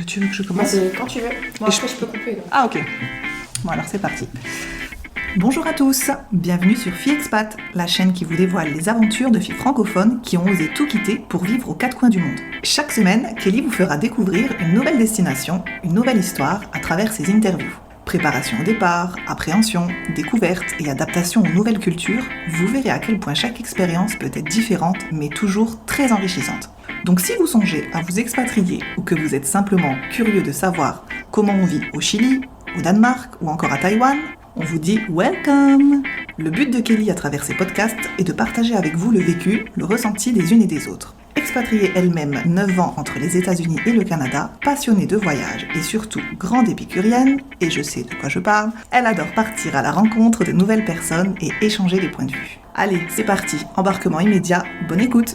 tu veux que je commence? Quand tu veux. Moi, après, je peux couper. Donc. Ah, ok. Bon, alors c'est parti. Bonjour à tous, bienvenue sur Filles Expat, la chaîne qui vous dévoile les aventures de filles francophones qui ont osé tout quitter pour vivre aux quatre coins du monde. Chaque semaine, Kelly vous fera découvrir une nouvelle destination, une nouvelle histoire à travers ses interviews. Préparation au départ, appréhension, découverte et adaptation aux nouvelles cultures, vous verrez à quel point chaque expérience peut être différente mais toujours très enrichissante. Donc si vous songez à vous expatrier ou que vous êtes simplement curieux de savoir comment on vit au Chili, au Danemark ou encore à Taïwan, on vous dit welcome! Le but de Kelly à travers ses podcasts est de partager avec vous le vécu, le ressenti des unes et des autres. Expatriée elle-même 9 ans entre les États-Unis et le Canada, passionnée de voyage et surtout grande épicurienne, et je sais de quoi je parle, elle adore partir à la rencontre de nouvelles personnes et échanger les points de vue. Allez, c'est parti, embarquement immédiat, bonne écoute!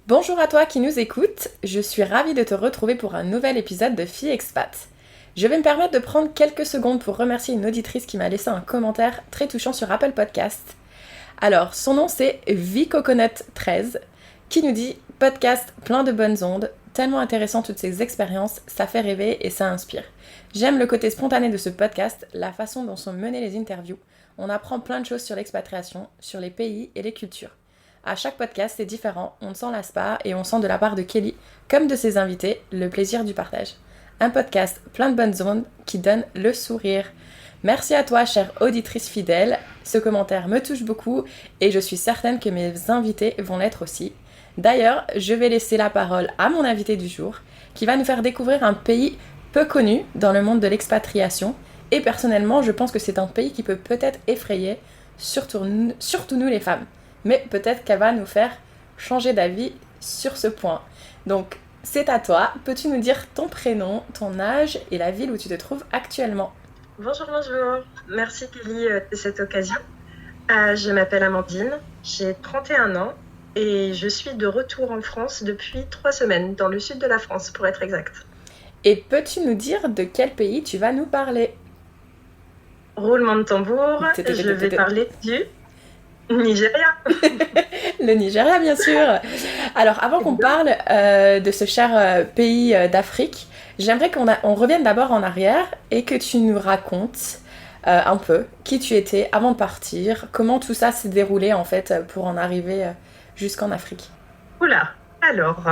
Bonjour à toi qui nous écoutes, je suis ravie de te retrouver pour un nouvel épisode de Filles Expat. Je vais me permettre de prendre quelques secondes pour remercier une auditrice qui m'a laissé un commentaire très touchant sur Apple Podcast. Alors, son nom c'est VCoconut13 qui nous dit « Podcast plein de bonnes ondes, tellement intéressant toutes ces expériences, ça fait rêver et ça inspire. J'aime le côté spontané de ce podcast, la façon dont sont menées les interviews. On apprend plein de choses sur l'expatriation, sur les pays et les cultures. À chaque podcast, c'est différent, on ne s'en lasse pas et on sent de la part de Kelly, comme de ses invités, le plaisir du partage. Un podcast plein de bonnes ondes qui donne le sourire. Merci à toi, chère auditrice fidèle. Ce commentaire me touche beaucoup et je suis certaine que mes invités vont l'être aussi. D'ailleurs, je vais laisser la parole à mon invité du jour, qui va nous faire découvrir un pays peu connu dans le monde de l'expatriation. Et personnellement, je pense que c'est un pays qui peut peut-être effrayer, surtout nous les femmes. Mais peut-être qu'elle va nous faire changer d'avis sur ce point. Donc, c'est à toi. Peux-tu nous dire ton prénom, ton âge et la ville où tu te trouves actuellement? Bonjour. Merci Kelly de cette occasion. Je m'appelle Amandine, j'ai 31 ans et je suis de retour en France depuis 3 semaines, dans le sud de la France pour être exact. Et peux-tu nous dire de quel pays tu vas nous parler? Roulement de tambour, je vais parler du Nigeria. Le Nigeria, bien sûr. Alors, avant qu'on parle de ce cher pays d'Afrique, j'aimerais qu'on revienne d'abord en arrière et que tu nous racontes un peu qui tu étais avant de partir, comment tout ça s'est déroulé en fait pour en arriver jusqu'en Afrique. Oula, alors,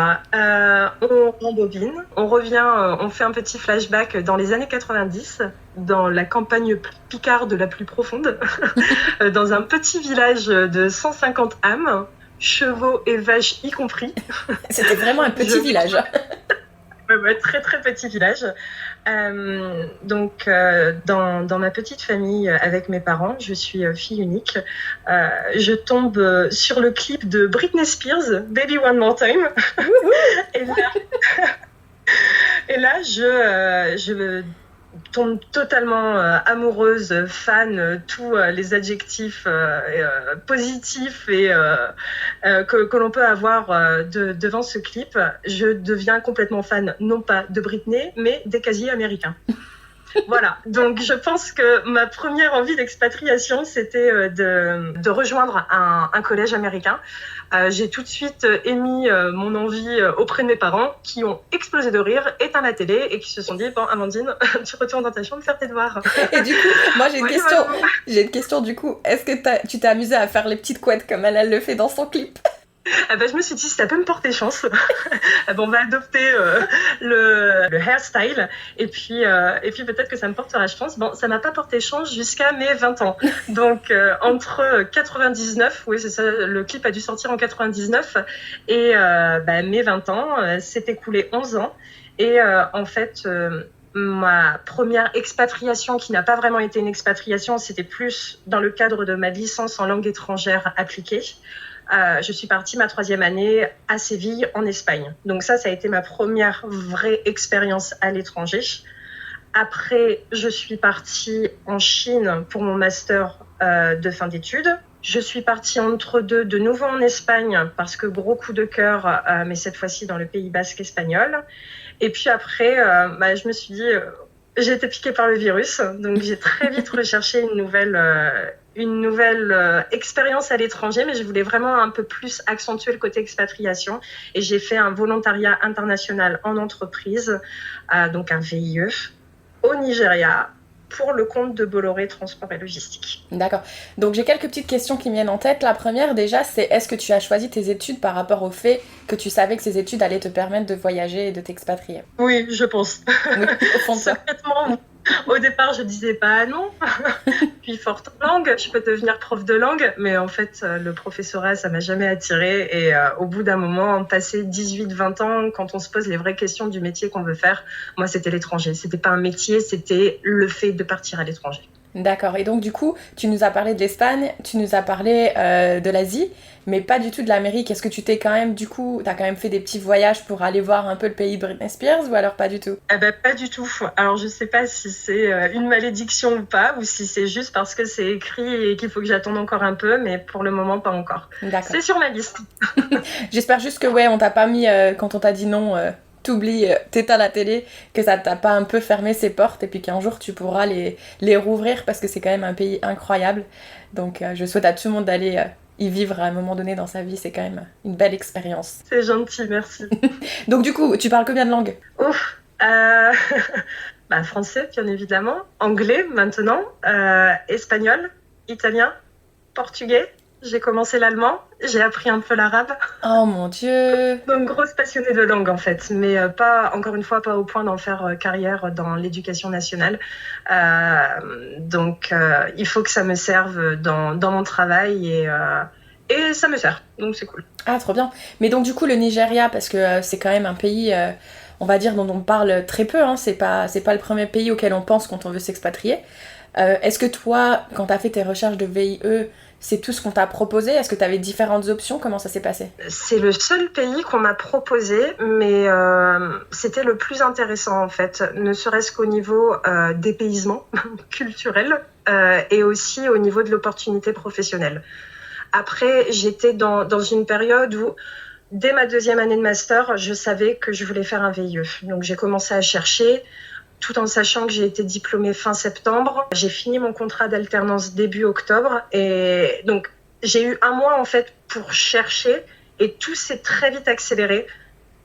on rembobine, on revient, on fait un petit flashback dans les années 90, dans la campagne picarde la plus profonde, dans un petit village de 150 âmes, chevaux et vaches y compris. C'était vraiment un petit village. Ouais, très très petit village. Donc, dans ma petite famille avec mes parents, je suis fille unique. Je tombe sur le clip de Britney Spears, Baby One More Time. et là, je tombe totalement amoureuse, fan, tous les adjectifs positifs et que l'on peut avoir devant ce clip. Je deviens complètement fan, non pas de Britney, mais des casiers américains. Voilà, donc je pense que ma première envie d'expatriation, c'était de rejoindre un collège américain. J'ai tout de suite émis mon envie auprès de mes parents qui ont explosé de rire, éteint la télé et qui se sont dit « Bon, Amandine, tu retournes dans ta chambre faire tes devoirs. » Et du coup, moi j'ai une question du coup. Est-ce que tu t'es amusée à faire les petites couettes comme elle le fait dans son clip? Je me suis dit, si ça peut me porter chance, on va adopter le hairstyle et puis peut-être que ça me portera chance. Bon, ça m'a pas porté chance jusqu'à mes 20 ans. Donc, entre 99, oui, c'est ça, le clip a dû sortir en 99 et mes 20 ans, s'est écoulé 11 ans. Et en fait, ma première expatriation, qui n'a pas vraiment été une expatriation, c'était plus dans le cadre de ma licence en langue étrangère appliquée. Je suis partie ma 3e année à Séville, en Espagne. Donc ça a été ma première vraie expérience à l'étranger. Après, je suis partie en Chine pour mon master de fin d'études. Je suis partie entre deux, de nouveau en Espagne, parce que gros coup de cœur, mais cette fois-ci dans le Pays basque espagnol. Et puis après, je me suis dit... j'ai été piquée par le virus, donc j'ai très vite recherché une nouvelle une nouvelle expérience à l'étranger, mais je voulais vraiment un peu plus accentuer le côté expatriation. Et j'ai fait un volontariat international en entreprise, donc un VIE, au Nigeria, pour le compte de Bolloré Transport et Logistique. D'accord. Donc j'ai quelques petites questions qui me viennent en tête. La première déjà, c'est est-ce que tu as choisi tes études par rapport au fait que tu savais que ces études allaient te permettre de voyager et de t'expatrier? Oui, je pense. Oui, au fond de toi. Secrètement, au départ, je disais pas non. Puis forte langue, je peux devenir prof de langue, mais en fait, le professorat, ça m'a jamais attiré. Et au bout d'un moment, passé 18-20 ans, quand on se pose les vraies questions du métier qu'on veut faire, moi, c'était l'étranger. C'était pas un métier, c'était le fait de partir à l'étranger. D'accord. Et donc du coup, tu nous as parlé de l'Espagne, tu nous as parlé de l'Asie, mais pas du tout de l'Amérique. Est-ce que tu t'as quand même fait des petits voyages pour aller voir un peu le pays de Britney Spears ou alors pas du tout? Eh ben, pas du tout. Alors, je sais pas si c'est une malédiction ou pas, ou si c'est juste parce que c'est écrit et qu'il faut que j'attende encore un peu, mais pour le moment, pas encore. D'accord. C'est sur ma liste. J'espère juste que on t'a pas mis, quand on t'a dit non, t'oublies, t'éteins la télé, que ça t'a pas un peu fermé ses portes et puis qu'un jour tu pourras les rouvrir parce que c'est quand même un pays incroyable. Donc je souhaite à tout le monde d'aller y vivre à un moment donné dans sa vie, c'est quand même une belle expérience. C'est gentil, merci. Donc du coup, tu parles combien de langues? Ouf, français bien évidemment, anglais maintenant, espagnol, italien, portugais. J'ai commencé l'allemand, j'ai appris un peu l'arabe. Oh mon Dieu! Donc grosse passionnée de langue en fait, mais pas, encore une fois, pas au point d'en faire carrière dans l'éducation nationale. Donc il faut que ça me serve dans mon travail et ça me sert, donc c'est cool. Ah, trop bien. Mais donc du coup, le Nigeria, parce que c'est quand même un pays, on va dire, dont on parle très peu, hein, c'est pas le premier pays auquel on pense quand on veut s'expatrier. Est-ce que toi, quand tu as fait tes recherches de VIE, c'est tout ce qu'on t'a proposé? Est-ce que tu avais différentes options? Comment ça s'est passé? C'est le seul pays qu'on m'a proposé, mais c'était le plus intéressant en fait, ne serait-ce qu'au niveau dépaysement culturel et aussi au niveau de l'opportunité professionnelle. Après, j'étais dans une période où, dès ma 2e année de master, je savais que je voulais faire un VIE. Donc j'ai commencé à chercher, tout en sachant que j'ai été diplômée fin septembre. J'ai fini mon contrat d'alternance début octobre. Et donc, j'ai eu un mois, en fait, pour chercher. Et tout s'est très vite accéléré.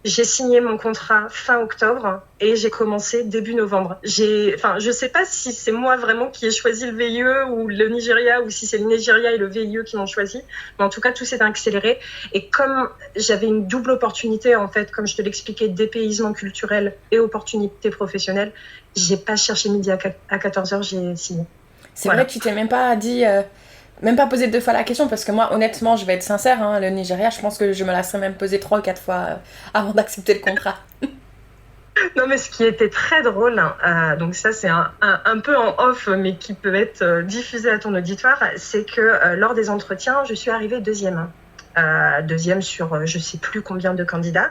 J'ai signé mon contrat fin octobre et j'ai commencé début novembre. Je sais pas si c'est moi vraiment qui ai choisi le VIE ou le Nigeria ou si c'est le Nigeria et le VIE qui m'ont choisi. Mais en tout cas, tout s'est accéléré. Et comme j'avais une double opportunité, en fait, comme je te l'expliquais, dépaysement culturel et opportunité professionnelle, j'ai pas cherché midi à 14h, j'ai signé. C'est vrai que tu t'es même pas dit... Même pas poser 2 fois la question, parce que moi, honnêtement, je vais être sincère, hein, le Nigeria, je pense que je me la serais même posée 3 ou 4 fois avant d'accepter le contrat. Non, mais ce qui était très drôle, donc ça c'est un peu en off, mais qui peut être diffusé à ton auditoire, c'est que lors des entretiens, je suis arrivée deuxième. Deuxième sur je sais plus combien de candidats.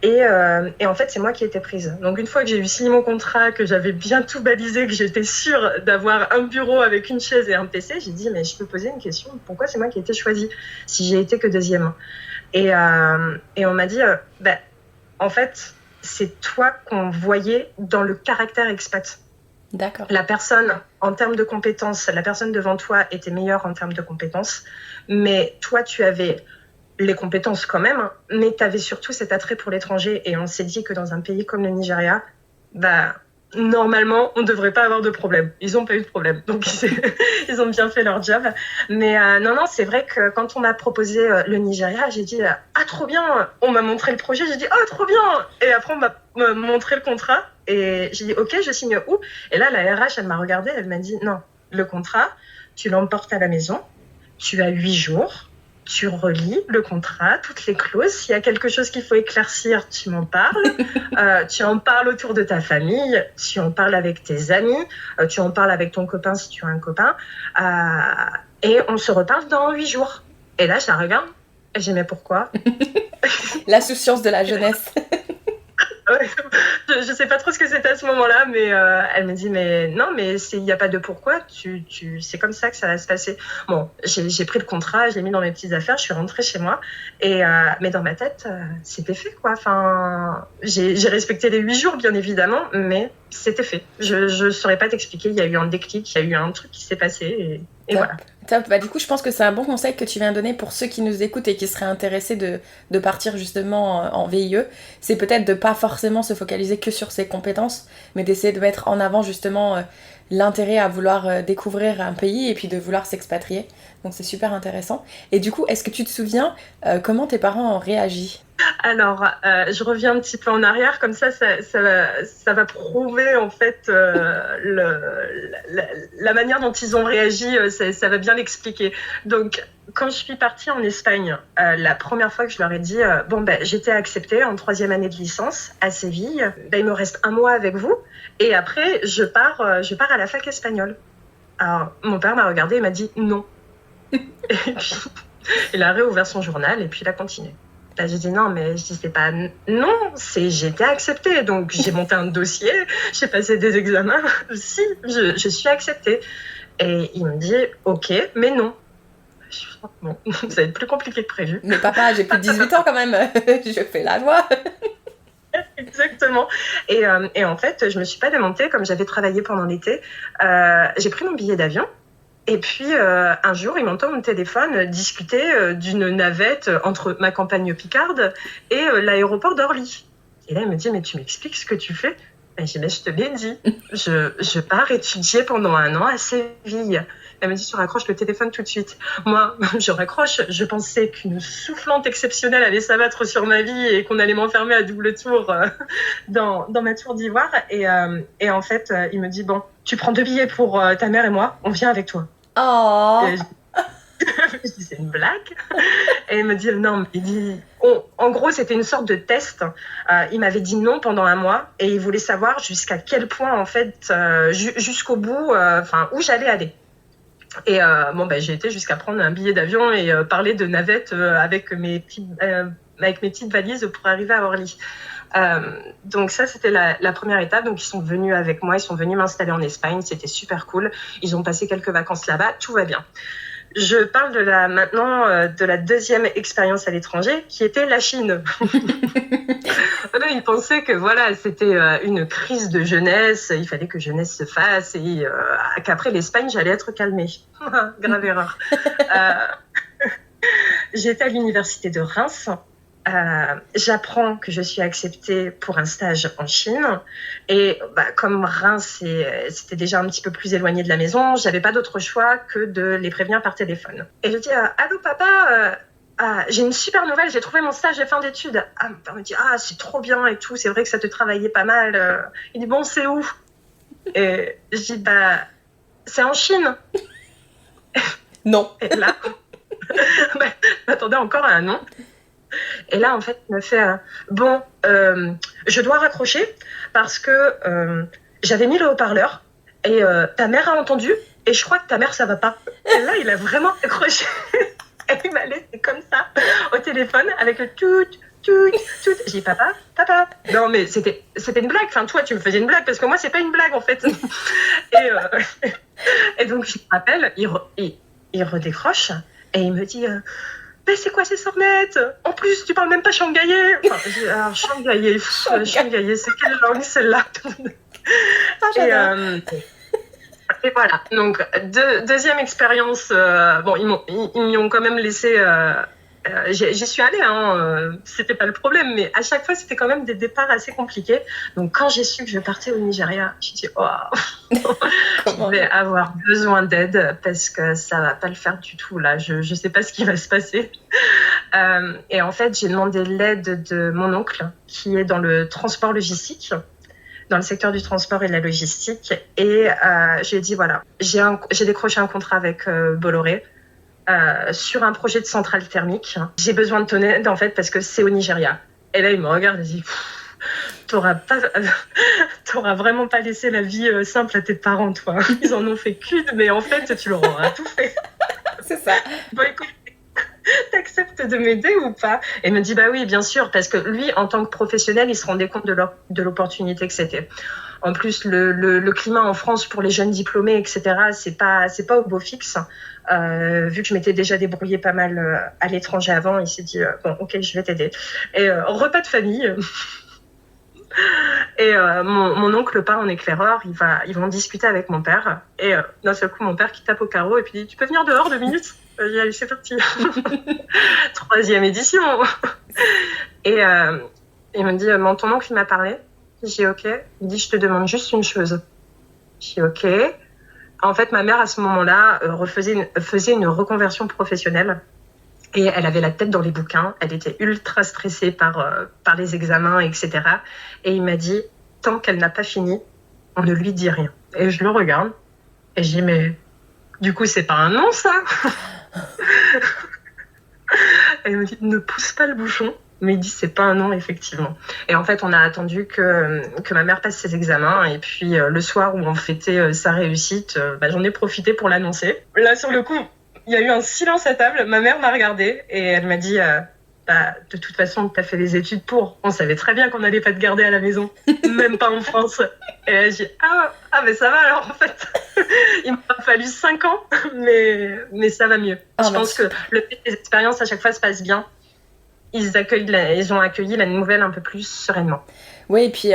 Et en fait, c'est moi qui ai été prise. Donc, une fois que j'ai eu signé mon contrat, que j'avais bien tout balisé, que j'étais sûre d'avoir un bureau avec une chaise et un PC, j'ai dit, mais je peux poser une question, pourquoi c'est moi qui ai été choisie si j'ai été que deuxième? Et on m'a dit, en fait, c'est toi qu'on voyait dans le caractère expat. D'accord. La personne, en termes de compétences, la personne devant toi était meilleure en termes de compétences, mais toi, tu avais les compétences quand même, mais tu avais surtout cet attrait pour l'étranger. Et on s'est dit que dans un pays comme le Nigeria, normalement, on ne devrait pas avoir de problème. Ils n'ont pas eu de problème. Donc, ils ont bien fait leur job. Mais non, c'est vrai que quand on m'a proposé le Nigeria, j'ai dit « Ah, trop bien !» On m'a montré le projet, j'ai dit « Ah, trop bien !» Et après, on m'a montré le contrat. Et j'ai dit « Ok, je signe où ?» Et là, la RH, elle m'a regardée, elle m'a dit « Non, le contrat, tu l'emportes à la maison. Tu as 8 jours. Tu relis le contrat, toutes les clauses. S'il y a quelque chose qu'il faut éclaircir, tu m'en parles. Tu en parles autour de ta famille, tu en parles avec tes amis, tu en parles avec ton copain si tu as un copain. Et on se reparle dans 8 jours. » Et là, je la regarde et j'ai dit « Mais pourquoi ?» L'insouciance de la jeunesse. Je sais pas trop ce que c'était à ce moment-là, mais elle me dit mais non, mais il n'y a pas de pourquoi, c'est comme ça que ça va se passer. Bon, j'ai pris le contrat, je l'ai mis dans mes petites affaires, je suis rentrée chez moi, mais dans ma tête, c'était fait quoi. Enfin, j'ai respecté les 8 jours bien évidemment, mais c'était fait. Je saurais pas t'expliquer, il y a eu un déclic, il y a eu un truc qui s'est passé Et voilà. Top. Bah, du coup, je pense que c'est un bon conseil que tu viens de donner pour ceux qui nous écoutent et qui seraient intéressés de partir justement en VIE. C'est peut-être de pas forcément se focaliser que sur ses compétences, mais d'essayer de mettre en avant justement l'intérêt à vouloir découvrir un pays et puis de vouloir s'expatrier. Donc c'est super intéressant. Et du coup, est-ce que tu te souviens comment tes parents ont réagi ? Alors, je reviens un petit peu en arrière, comme ça va prouver en fait la manière dont ils ont réagi, ça va bien l'expliquer. Donc, quand je suis partie en Espagne, la première fois que je leur ai dit j'étais acceptée en 3e année de licence à Séville, il me reste un mois avec vous et après je pars à la fac espagnole. Alors, mon père m'a regardé et m'a dit non. Et puis, il a réouvert son journal et puis il a continué. Là, j'ai dit non, mais je dis c'est pas non, j'ai été acceptée, donc j'ai monté un dossier, j'ai passé des examens, si, je suis acceptée. Et il me dit ok, mais non. Bon, ça va être plus compliqué que prévu. Mais papa, j'ai plus de 18 ans quand même, je fais la loi. Exactement. Et en fait, je me suis pas démontée, comme j'avais travaillé pendant l'été, j'ai pris mon billet d'avion. Et puis, un jour, il m'entend mon téléphone discuter d'une navette entre ma campagne picarde et l'aéroport d'Orly. Et là, il me dit, mais tu m'expliques ce que tu fais ? Et j'ai dit, mais je te l'ai dit. Je pars étudier pendant 1 an à Séville. Elle me dit, tu raccroches le téléphone tout de suite. Moi, je raccroche. Je pensais qu'une soufflante exceptionnelle allait s'abattre sur ma vie et qu'on allait m'enfermer à double tour dans ma tour d'ivoire. Et en fait, il me dit, bon, tu prends 2 billets pour ta mère et moi, on vient avec toi. Oh. Je dis, c'est une blague. Et il me dit, non, il dit, en gros, c'était une sorte de test. Il m'avait dit non pendant 1 mois et il voulait savoir jusqu'à quel point, en fait, jusqu'au bout, où j'allais aller. Et j'ai été jusqu'à prendre un billet d'avion et parler de navette avec mes petites valises pour arriver à Orly. Donc ça, c'était la première étape. Donc ils sont venus avec moi, ils sont venus m'installer en Espagne, c'était super cool. Ils ont passé quelques vacances là-bas, tout va bien. Je parle maintenant de la 2e expérience à l'étranger, qui était la Chine. Ils pensaient que voilà, c'était une crise de jeunesse, il fallait que jeunesse se fasse et qu'après l'Espagne, j'allais être calmée. Grave erreur. J'étais à l'université de Reims. J'apprends que je suis acceptée pour un stage en Chine et comme Reims c'était déjà un petit peu plus éloigné de la maison, j'avais pas d'autre choix que de les prévenir par téléphone. Et je dis allô papa, j'ai une super nouvelle, j'ai trouvé mon stage de fin d'études. Mon père me dit c'est trop bien et tout, c'est vrai que ça te travaillait pas mal. Il dit bon, c'est où? Et je dis c'est en Chine. Non. Et là m'attendais encore à un non. Et là, en fait, il me fait je dois raccrocher parce que j'avais mis le haut-parleur et ta mère a entendu et je crois que ta mère, ça va pas. Et là, il a vraiment accroché et il m'a laissé comme ça au téléphone avec le tout. J'ai dit papa. Non, mais c'était une blague. Enfin, toi, tu me faisais une blague parce que moi, c'est pas une blague en fait. Et donc, je me rappelle, il redécroche et il me dit. Mais c'est quoi ces sornettes? En plus, tu parles même pas shanghaïais. Alors, shanghaïais, c'est quelle langue celle-là? Et voilà. Donc, 2e expérience. Ils m'y ont quand même laissé. J'y suis allée, c'était pas le problème, mais à chaque fois, c'était quand même des départs assez compliqués. Donc, quand j'ai su que je partais au Nigeria, j'ai dit, je vais avoir besoin d'aide parce que ça va pas le faire du tout, là. Je sais pas ce qui va se passer. Et en fait, j'ai demandé l'aide de mon oncle qui est dans le transport logistique, dans le secteur du transport et de la logistique. Et je lui ai dit, voilà, j'ai décroché un contrat avec Bolloré. Sur un projet de centrale thermique. J'ai besoin de ton aide en fait parce que c'est au Nigeria. Et là il me regarde et dit t'auras vraiment pas laissé la vie simple à tes parents, toi. Ils en ont fait qu'une, mais en fait tu leur auras tout fait. C'est ça. Bon écoute, t'acceptes de m'aider ou pas? Et il me dit oui bien sûr, parce que lui en tant que professionnel il se rendait compte de l'opportunité que c'était. En plus, le climat en France pour les jeunes diplômés, etc., c'est pas au beau fixe. Vu que je m'étais déjà débrouillée pas mal à l'étranger avant, il s'est dit bon, ok, je vais t'aider. Et repas de famille. Et mon oncle part en éclaireur, il va en discuter avec mon père. Et d'un seul coup, mon père qui tape au carreau et puis dit « Tu peux venir dehors 2 minutes ?» Je dis « Allez, c'est parti. » 3e édition. Et il me dit « Ton oncle, il m'a parlé. » Je dis « Ok. » Il dit « Je te demande juste une chose. » Je dis « Ok. » En fait, ma mère, à ce moment-là, faisait une reconversion professionnelle. Et elle avait la tête dans les bouquins. Elle était ultra stressée par les examens, etc. Et il m'a dit, tant qu'elle n'a pas fini, on ne lui dit rien. Et je le regarde. Et je dis, mais du coup, c'est pas un non, ça. Et il me dit, ne pousse pas le bouchon. Mais il dit, c'est pas un non, effectivement. Et en fait, on a attendu que ma mère passe ses examens. Et puis, le soir où on fêtait sa réussite, j'en ai profité pour l'annoncer. Là, sur le coup, il y a eu un silence à table. Ma mère m'a regardée et elle m'a dit de toute façon, tu as fait des études pour. On savait très bien qu'on n'allait pas te garder à la maison, même pas en France. Et elle a dit mais ça va alors en fait. Il m'a fallu 5 ans, mais ça va mieux. Je pense que le fait que les expériences à chaque fois se passent bien, ils ont accueilli la nouvelle un peu plus sereinement. Oui, et puis,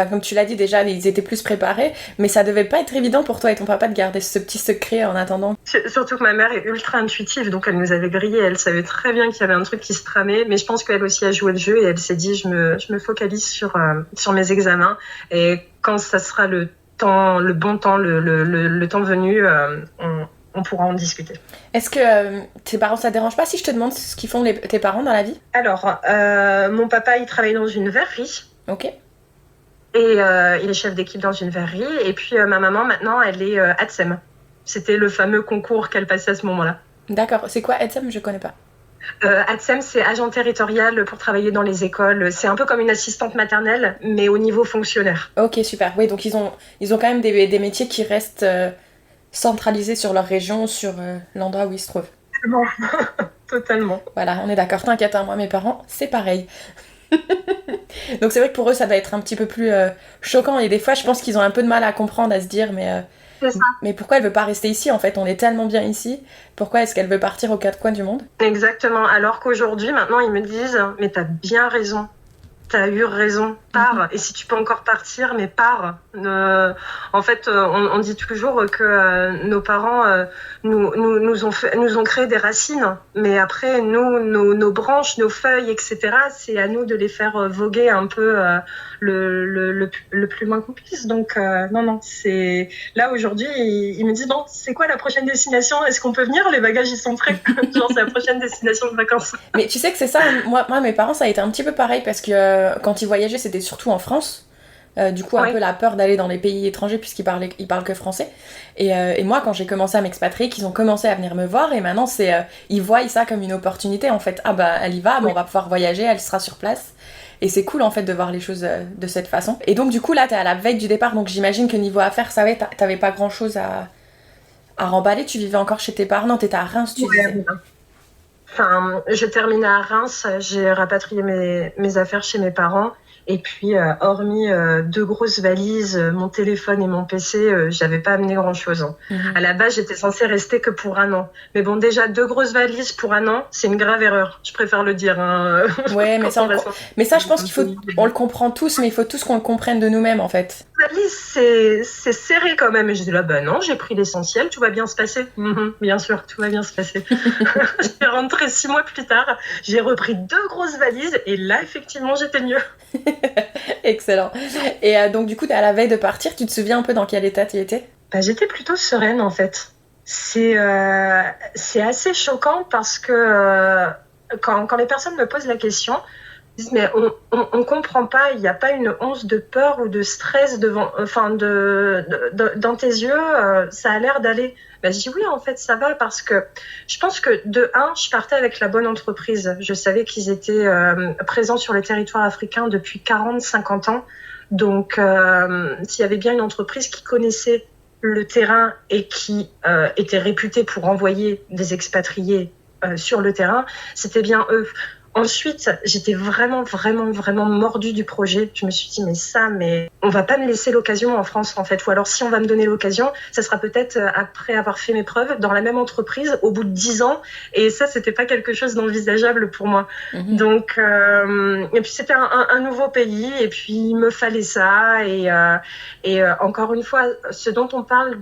comme tu l'as dit déjà, ils étaient plus préparés, mais ça devait pas être évident pour toi et ton papa de garder ce petit secret en attendant. Surtout que ma mère est ultra intuitive, donc elle nous avait grillé, elle savait très bien qu'il y avait un truc qui se tramait, mais je pense qu'elle aussi a joué le jeu et elle s'est dit, je me focalise sur mes examens, et quand ça sera le bon temps, le temps venu, on pourra en discuter. Est-ce que tes parents, ça te dérange pas si je te demande ce qu'ils font tes parents dans la vie ? Alors, mon papa, il travaille dans une verrerie. Ok. Et il est chef d'équipe dans une verrerie. Et puis ma maman, maintenant, elle est ATSEM. C'était le fameux concours qu'elle passait à ce moment-là. D'accord. C'est quoi ATSEM ? Je connais pas. ATSEM, c'est agent territorial pour travailler dans les écoles. C'est un peu comme une assistante maternelle, mais au niveau fonctionnaire. Ok, super. Oui, donc ils ont quand même des métiers qui restent centralisés sur leur région, sur l'endroit où ils se trouvent. Totalement. Voilà, on est d'accord. T'inquiète, moi, mes parents, c'est pareil. Donc c'est vrai que pour eux ça doit être un petit peu plus choquant et des fois je pense qu'ils ont un peu de mal à comprendre, à se dire mais pourquoi elle veut pas rester ici en fait, on est tellement bien ici, pourquoi est-ce qu'elle veut partir aux 4 coins du monde ? Exactement, alors qu'aujourd'hui maintenant ils me disent mais t'as bien raison, t'as eu raison, pars, et si tu peux encore partir, mais pars. En fait, on dit toujours que nos parents nous ont créé des racines, mais après, nos branches, nos feuilles, etc., c'est à nous de les faire voguer un peu le plus loin qu'on puisse. Donc, non, c'est... Là, aujourd'hui, ils me disent, bon, c'est quoi la prochaine destination ? Est-ce qu'on peut venir ? Les bagages, ils sont prêts. Genre, c'est la prochaine destination de vacances. Mais tu sais que c'est ça, moi, mes parents, ça a été un petit peu pareil, parce que quand ils voyageaient, c'était surtout en France. Du coup, un peu la peur d'aller dans les pays étrangers, puisqu'ils parlent que français. Et moi, quand j'ai commencé à m'expatrier, qu'ils ont commencé à venir me voir, et maintenant, ils voient ça comme une opportunité, en fait. elle y va, on va pouvoir voyager, elle sera sur place. Et c'est cool, en fait, de voir les choses de cette façon. Et donc, du coup, là, t'es à la veille du départ, donc j'imagine que niveau affaires, ça va, t'avais pas grand-chose à remballer. Tu vivais encore chez tes parents ? Non, t'étais à Reims, tu disais. Enfin, je terminais à Reims, j'ai rapatrié mes affaires chez mes parents. Et puis, hormis 2 grosses valises, mon téléphone et mon PC, j'avais pas amené grand-chose. À la base, j'étais censée rester que pour 1 an. Mais bon, déjà, 2 grosses valises pour 1 an, c'est une grave erreur. Je préfère le dire. Ouais, mais ça, je pense on le comprend tous, mais il faut tous qu'on le comprenne de nous-mêmes, en fait. La valise, c'est serré quand même. Et je dis là, non, j'ai pris l'essentiel, tout va bien se passer. Bien sûr, tout va bien se passer. J'ai rentré 6 mois plus tard, j'ai repris 2 grosses valises, et là, effectivement, j'étais mieux. Excellent. Et donc du coup, t'es à la veille de partir, tu te souviens un peu dans quel état tu étais ? J'étais plutôt sereine en fait. C'est assez choquant parce que quand les personnes me posent la question, ils disent mais on comprend pas, il n'y a pas une once de peur ou de stress dans tes yeux, ça a l'air d'aller. Je dis oui, en fait, ça va parce que je pense que de 1, je partais avec la bonne entreprise. Je savais qu'ils étaient présents sur le territoire africain depuis 40-50 ans. Donc, s'il y avait bien une entreprise qui connaissait le terrain et qui était réputée pour envoyer des expatriés sur le terrain, c'était bien eux. Ensuite, j'étais vraiment, vraiment, vraiment mordue du projet. Je me suis dit, mais on va pas me laisser l'occasion en France, en fait. Ou alors, si on va me donner l'occasion, ça sera peut-être après avoir fait mes preuves dans la même entreprise au bout de 10 ans. Et ça, c'était pas quelque chose d'envisageable pour moi. Donc, et puis c'était un nouveau pays, et puis il me fallait ça. Et encore une fois, ce dont on parle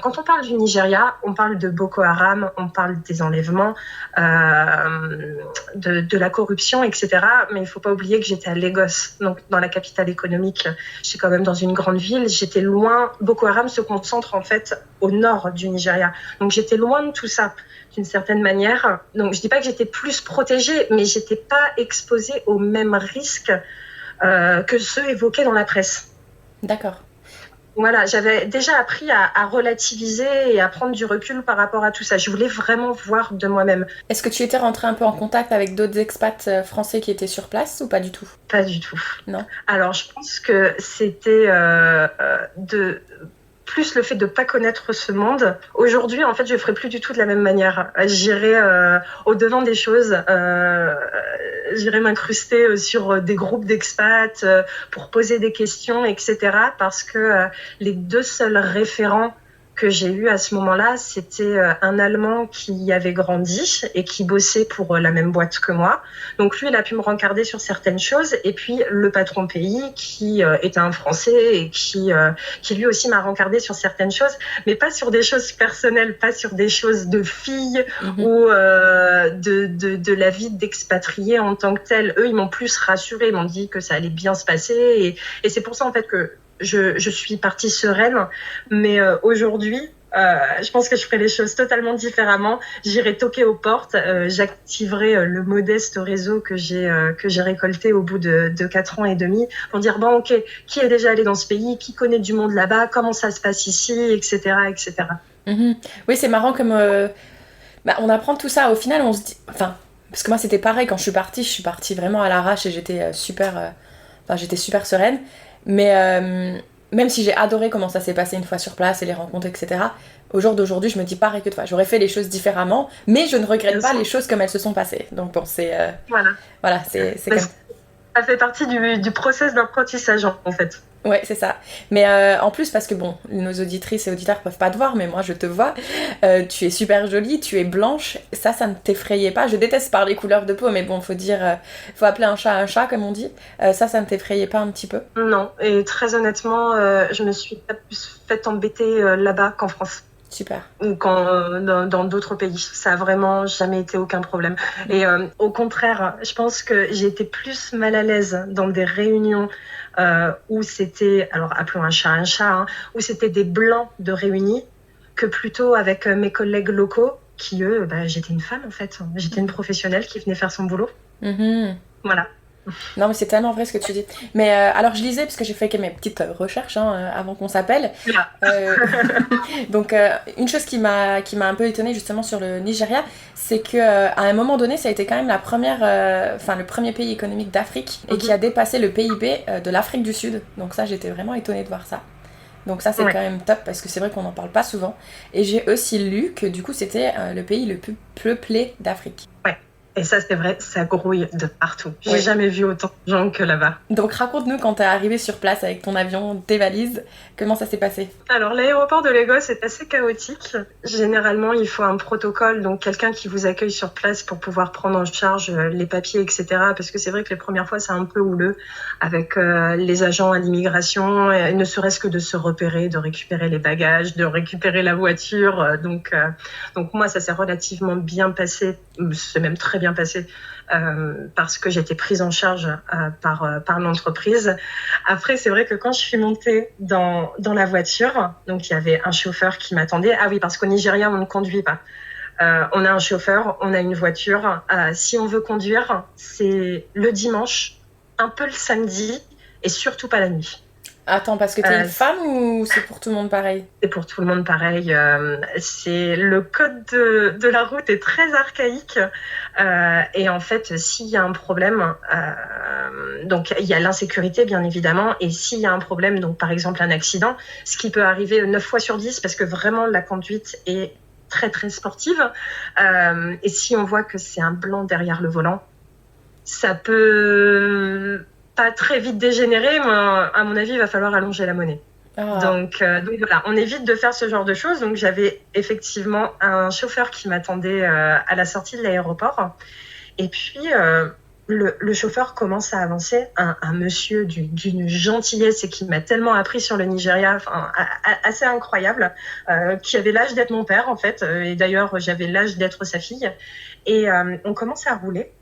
quand on parle du Nigeria, on parle de Boko Haram, on parle des enlèvements, de la corruption, etc. Mais il ne faut pas oublier que j'étais à Lagos, donc dans la capitale économique. J'étais quand même dans une grande ville, j'étais loin. Boko Haram se concentre en fait au nord du Nigeria. Donc j'étais loin de tout ça, d'une certaine manière. Donc je ne dis pas que j'étais plus protégée, mais je n'étais pas exposée aux mêmes risques que ceux évoqués dans la presse. D'accord. Voilà, j'avais déjà appris à relativiser et à prendre du recul par rapport à tout ça. Je voulais vraiment voir de moi-même. Est-ce que tu étais rentrée un peu en contact avec d'autres expats français qui étaient sur place ou pas du tout ? Pas du tout. Non. Alors, je pense que c'était plus le fait de ne pas connaître ce monde. Aujourd'hui, en fait, je ne ferai plus du tout de la même manière. J'irai au-devant des choses. J'irai m'incruster sur des groupes d'expats pour poser des questions, etc. Parce que les deux seuls référents que j'ai eu à ce moment-là, c'était un Allemand qui avait grandi et qui bossait pour la même boîte que moi. Donc lui, il a pu me rencarder sur certaines choses. Et puis le patron pays qui était un Français et qui lui aussi m'a rencardé sur certaines choses, mais pas sur des choses personnelles, pas sur des choses de filles ou de la vie d'expatrié en tant que tel. Eux, ils m'ont plus rassurée, ils m'ont dit que ça allait bien se passer. Et c'est pour ça en fait que je suis partie sereine, mais aujourd'hui, je pense que je ferai les choses totalement différemment. J'irai toquer aux portes, j'activerai le modeste réseau que j'ai récolté au bout de 4 ans et demi pour dire bon ok, qui est déjà allé dans ce pays, qui connaît du monde là-bas, comment ça se passe ici, etc. etc. Oui, c'est marrant comme on apprend tout ça. Au final, on se dit, parce que moi c'était pareil quand je suis partie vraiment à l'arrache et j'étais super sereine. Mais même si j'ai adoré comment ça s'est passé une fois sur place et les rencontres, etc., au jour d'aujourd'hui, je me dis pareil que toi. J'aurais fait les choses différemment, mais je ne regrette pas les choses comme elles se sont passées. Donc bon, c'est... Voilà, c'est comme... Ça fait partie du process d'apprentissage, en fait. Ouais, c'est ça. Mais en plus, parce que bon, nos auditrices et auditeurs peuvent pas te voir, mais moi je te vois. Tu es super jolie, tu es blanche. Ça ne t'effrayait pas. Je déteste parler couleur de peau, mais bon, faut appeler un chat, comme on dit. Ça ne t'effrayait pas un petit peu ? Non, et très honnêtement, je me suis pas plus fait embêter là-bas qu'en France. Super. Ou dans d'autres pays. Ça a vraiment jamais été aucun problème. Et au contraire, je pense que j'ai été plus mal à l'aise dans des réunions où c'était, alors appelons un chat, où c'était des blancs de réunis, que plutôt avec mes collègues locaux qui, eux, j'étais une femme en fait. J'étais une professionnelle qui venait faire son boulot. Voilà. Non, mais c'est tellement vrai ce que tu dis. Mais alors, je lisais, parce que j'ai fait mes petites recherches avant qu'on s'appelle. Donc, une chose qui m'a un peu étonnée justement sur le Nigeria, c'est qu'à un moment donné, ça a été quand même le premier pays économique d'Afrique et qui a dépassé le PIB de l'Afrique du Sud. Donc ça, j'étais vraiment étonnée de voir ça. Donc ça, c'est quand même top, parce que c'est vrai qu'on n'en parle pas souvent. Et j'ai aussi lu que du coup, c'était le pays le plus peuplé d'Afrique. Ouais. Et ça, c'est vrai, ça grouille de partout. J'ai jamais vu autant de gens que là-bas. Donc, raconte-nous quand t'es arrivée sur place avec ton avion, tes valises, comment ça s'est passé ? Alors, l'aéroport de Lagos est assez chaotique. Généralement, il faut un protocole, donc quelqu'un qui vous accueille sur place pour pouvoir prendre en charge les papiers, etc. Parce que c'est vrai que les premières fois, c'est un peu houleux avec les agents à l'immigration, ne serait-ce que de se repérer, de récupérer les bagages, de récupérer la voiture. Donc moi, ça s'est relativement bien passé. C'est même très bien passé parce que j'étais prise en charge par l'entreprise. Après, c'est vrai que quand je suis montée dans la voiture, donc il y avait un chauffeur qui m'attendait. Ah oui, parce qu'au Nigeria, on ne conduit pas. On a un chauffeur, on a une voiture. Si on veut conduire, c'est le dimanche, un peu le samedi et surtout pas la nuit. Attends, parce que t'es une femme ou c'est pour tout le monde pareil ? C'est pour tout le monde pareil. Le code de la route est très archaïque. Et en fait, s'il y a un problème, donc il y a l'insécurité bien évidemment. Et s'il y a un problème, donc par exemple un accident, ce qui peut arriver 9 fois sur 10 parce que vraiment la conduite est très très sportive. Et si on voit que c'est un blanc derrière le volant, ça peut pas très vite dégénérer, mais à mon avis, il va falloir allonger la monnaie. Donc voilà, on évite de faire ce genre de choses. Donc j'avais effectivement un chauffeur qui m'attendait à la sortie de l'aéroport. Et puis le chauffeur commence à avancer, un monsieur d'une gentillesse et qui m'a tellement appris sur le Nigeria, assez incroyable, qui avait l'âge d'être mon père en fait. Et d'ailleurs, j'avais l'âge d'être sa fille. Et on commence à rouler.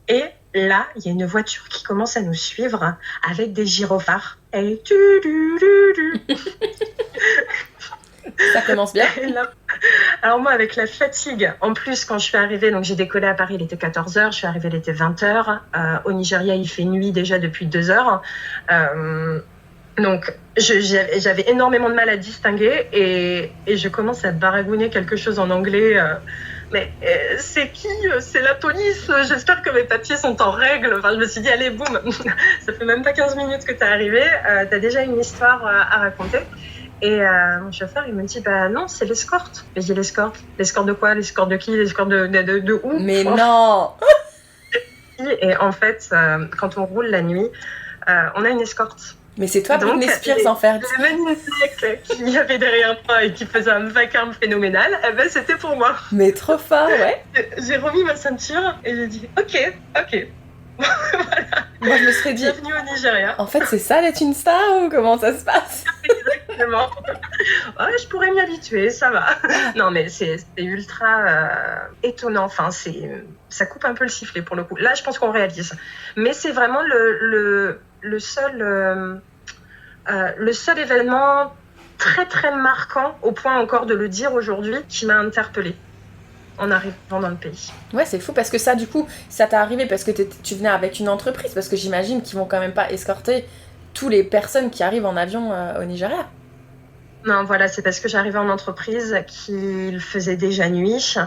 Et là, il y a une voiture qui commence à nous suivre avec des gyrophares. Et ça commence bien. Là, alors moi, avec la fatigue, en plus, quand je suis arrivée, donc j'ai décollé à Paris, il était 14h, je suis arrivée, il était 20h. Au Nigeria, il fait nuit déjà depuis 2 heures. Donc, j'avais énormément de mal à distinguer et je commence à baragouiner quelque chose en anglais. Mais c'est qui? C'est la police. J'espère que mes papiers sont en règle. Enfin, je me suis dit, allez, boum, ça fait même pas 15 minutes que t'es arrivé. T'as déjà une histoire à raconter. Et mon chauffeur, il me dit, bah non, c'est l'escorte. Mais j'ai dit, l'escorte? L'escorte de quoi? L'escorte de qui? L'escorte de où? Mais non. Et en fait, quand on roule la nuit, on a une escorte. Mais c'est toi, Britney Spears, en fait. Le mec qu'il y avait derrière moi et qui faisait un vacarme phénoménal, eh ben, c'était pour moi. Mais trop fort, ouais. J'ai remis ma ceinture et j'ai dit, ok. Voilà. Moi, je me serais dit... Bienvenue au Nigeria. En fait, c'est ça d'être une star ou comment ça se passe? Exactement. Ouais, je pourrais m'y habituer, ça va. Non, mais c'est ultra étonnant. Enfin, ça coupe un peu le sifflet pour le coup. Là, je pense qu'on réalise. Mais c'est vraiment le seul événement très très marquant, au point encore de le dire aujourd'hui, qui m'a interpellée en arrivant dans le pays. Ouais, c'est fou parce que ça, du coup, ça t'est arrivé parce que tu venais avec une entreprise, parce que j'imagine qu'ils vont quand même pas escorter toutes les personnes qui arrivent en avion au Nigeria. Non, voilà, c'est parce que j'arrivais en entreprise qu'il faisait déjà nuit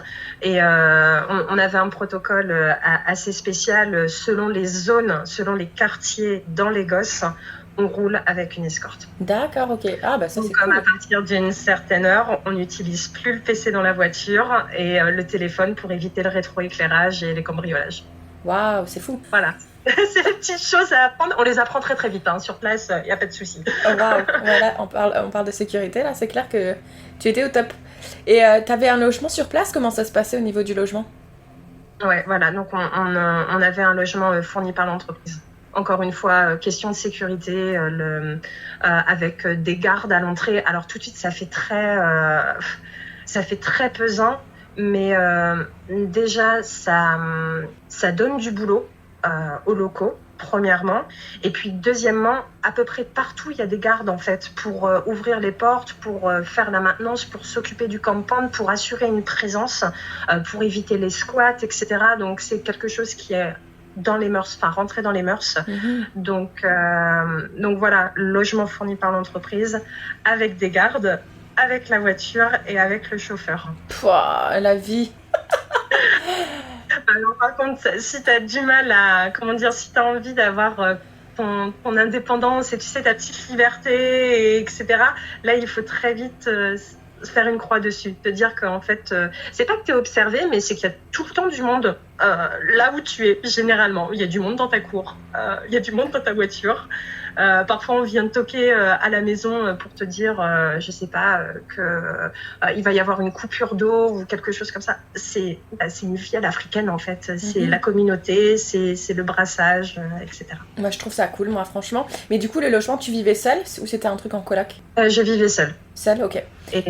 et on avait un protocole assez spécial selon les zones, selon les quartiers dans Lagos. On roule avec une escorte. D'accord, ok. Ah bah ça c'est comme cool. À partir d'une certaine heure, on n'utilise plus le PC dans la voiture et le téléphone pour éviter le rétroéclairage et les cambriolages. Waouh, c'est fou. Voilà. C'est des petites choses à apprendre. On les apprend très très vite. Hein. Sur place, il n'y a pas de souci. Oh, waouh, voilà, on parle de sécurité là. C'est clair que tu étais au top. Et t'avais un logement sur place? Comment ça se passait au niveau du logement? Ouais, voilà. Donc on avait un logement fourni par l'entreprise. Encore une fois, question de sécurité, avec des gardes à l'entrée. Alors tout de suite, ça fait très pesant, mais déjà, ça donne du boulot aux locaux, premièrement. Et puis deuxièmement, à peu près partout, il y a des gardes en fait, pour ouvrir les portes, pour faire la maintenance, pour s'occuper du compound, pour assurer une présence, pour éviter les squats, etc. Donc c'est quelque chose qui est dans les mœurs, enfin rentrer dans les mœurs. Donc voilà, logement fourni par l'entreprise, avec des gardes, avec la voiture et avec le chauffeur. Pouah, la vie. Alors par contre, si tu as du mal à, si tu as envie d'avoir ton indépendance et tu sais ta petite liberté, etc., là il faut très vite faire une croix dessus, te dire qu'en fait, c'est pas que tu es observé, mais c'est qu'il y a tout le temps du monde là où tu es, généralement. Il y a du monde dans ta cour, il y a du monde dans ta voiture. Parfois, on vient de toquer à la maison pour te dire, je sais pas, il va y avoir une coupure d'eau ou quelque chose comme ça. C'est une vie à l'africaine, en fait. C'est la communauté, c'est le brassage, etc. Moi, je trouve ça cool, moi, franchement. Mais du coup, le logement, tu vivais seule ou c'était un truc en coloc? Je vivais seule. Seule, ok. Et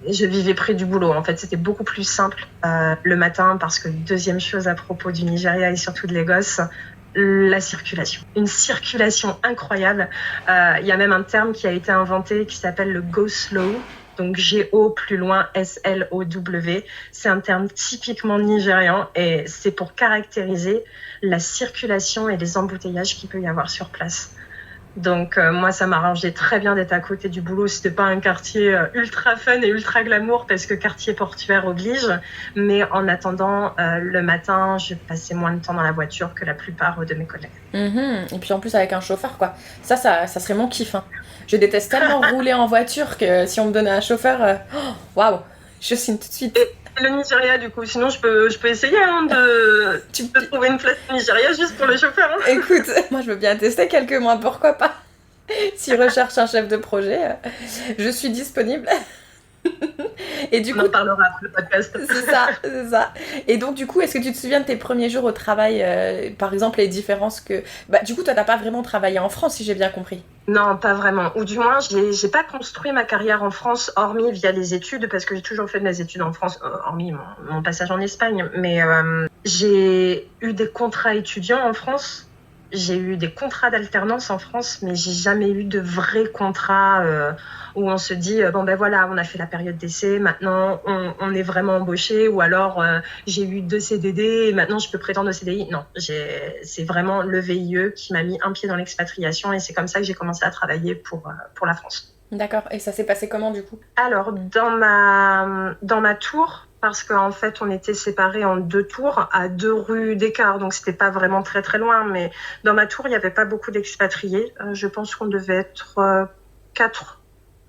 je vivais près du boulot. En fait, c'était beaucoup plus simple le matin parce que deuxième chose à propos du Nigeria et surtout de Lagos, la circulation. Une circulation incroyable. Il y a même un terme qui a été inventé qui s'appelle le go slow. Donc G-O plus loin S-L-O-W. C'est un terme typiquement nigérian et c'est pour caractériser la circulation et les embouteillages qu'il peut y avoir sur place. Donc moi, ça m'arrangeait très bien d'être à côté du boulot. C'était pas un quartier ultra fun et ultra glamour parce que quartier portuaire oblige. Mais en attendant, le matin, je passais moins de temps dans la voiture que la plupart de mes collègues. Et puis en plus avec un chauffeur, quoi. Ça serait mon kiff. Hein. Je déteste tellement rouler en voiture que si on me donnait un chauffeur, waouh, je signe tout de suite. le Nigeria du coup. Sinon, je peux essayer de trouver une place au Nigeria juste pour le chauffeur. Hein. Écoute, moi je veux bien tester quelques mois, pourquoi pas. Si recherche un chef de projet, je suis disponible. Et du On en parlera après le podcast. C'est ça. Et donc, du coup, est-ce que tu te souviens de tes premiers jours au travail, par exemple, les différences que... Bah, du coup, toi, t'as pas vraiment travaillé en France, si j'ai bien compris. Non, pas vraiment. Ou du moins, j'ai pas construit ma carrière en France, hormis via les études, parce que j'ai toujours fait mes études en France, hormis mon passage en Espagne. Mais j'ai eu des contrats étudiants en France. J'ai eu des contrats d'alternance en France, mais j'ai jamais eu de vrais contrats où on se dit bon ben voilà, on a fait la période d'essai, maintenant on est vraiment embauché, ou alors j'ai eu 2 CDD et maintenant je peux prétendre au CDI. Non, c'est vraiment le VIE qui m'a mis un pied dans l'expatriation et c'est comme ça que j'ai commencé à travailler pour la France. D'accord. Et ça s'est passé comment du coup ? Alors dans ma tour. Parce qu'en fait, on était séparés en 2 tours à 2 rues d'écart, donc c'était pas vraiment très très loin. Mais dans ma tour, il n'y avait pas beaucoup d'expatriés. Je pense qu'on devait être 4,